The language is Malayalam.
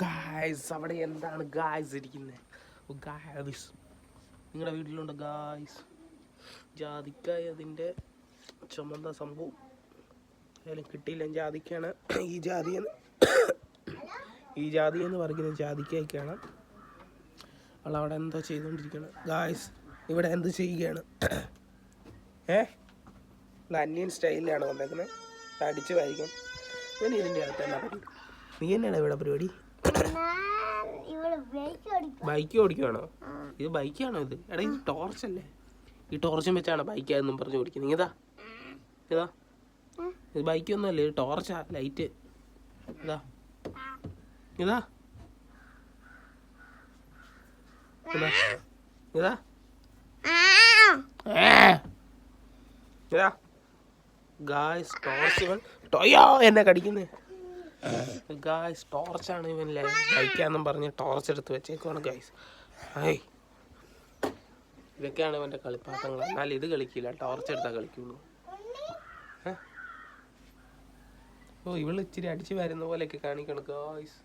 ഗായ്സ് അവിടെ എന്താണ് ഗായ്സ് ഇരിക്കുന്നത്? ഗായ്സ് നിങ്ങളുടെ വീട്ടിലുണ്ട് ഗായ്സ് ജാതിക്കായ അതിൻ്റെ ചുമന്ന സംഭവം അതിലും കിട്ടിയില്ല. ജാതിക്കാണ് ഈ ജാതി എന്ന് പറയുന്ന ജാതിക്കായിക്കാണ്. അവളവിടെ എന്തോ ചെയ്തുകൊണ്ടിരിക്കുകയാണ് ഗായ്സ്. ഇവിടെ എന്ത് ചെയ്യുകയാണ്? അന്യൻ സ്റ്റൈലിലാണ് വന്നേക്കുന്നത്. അടിച്ച് വായിക്കാം. ഞാൻ ഇതിൻ്റെ അകത്ത് എന്നാ പറ്റി? നീ തന്നെയാണ് ഇവിടെ പരിപാടി? ബൈക്ക് ഓടിക്കുവാണോ? ഇത് ബൈക്കാണോ ഇത്? എടാ ഇത് ടോർച്ചല്ലേ? ഈ ടോർച്ചും വെച്ചാണ് ബൈക്കാന്നും പറഞ്ഞ് ഓടിക്കുന്നത്. ഇതാ ഇത് ബൈക്കൊന്നും അല്ലേ, ഇത് ടോർച്ചാ, ലൈറ്റ്. ഇതാ ഇതാ ഇതാ ഇതാ ഇതാ ഗായ്സ് ടോർച്ച് എന്നെ കടിക്കുന്നേ. ഗായ്സ് ടോർച്ചാണ് ഇവനല്ലേ, ബൈക്കാന്നും പറഞ്ഞ് ടോർച്ച് എടുത്ത് വെച്ചേക്കുവാണ് ഗായ്സ്. ഇതൊക്കെയാണ് ഇവൻ്റെ കളിപ്പാട്ടങ്ങൾ. എന്നാൽ ഇത് കളിക്കില്ല, ടോർച്ച് എടുത്താൽ കളിക്കുള്ളൂ. ഇവള് ഇച്ചിരി അടിച്ചു വരുന്ന പോലെയൊക്കെ കാണിക്കണം ഗായ്സ്.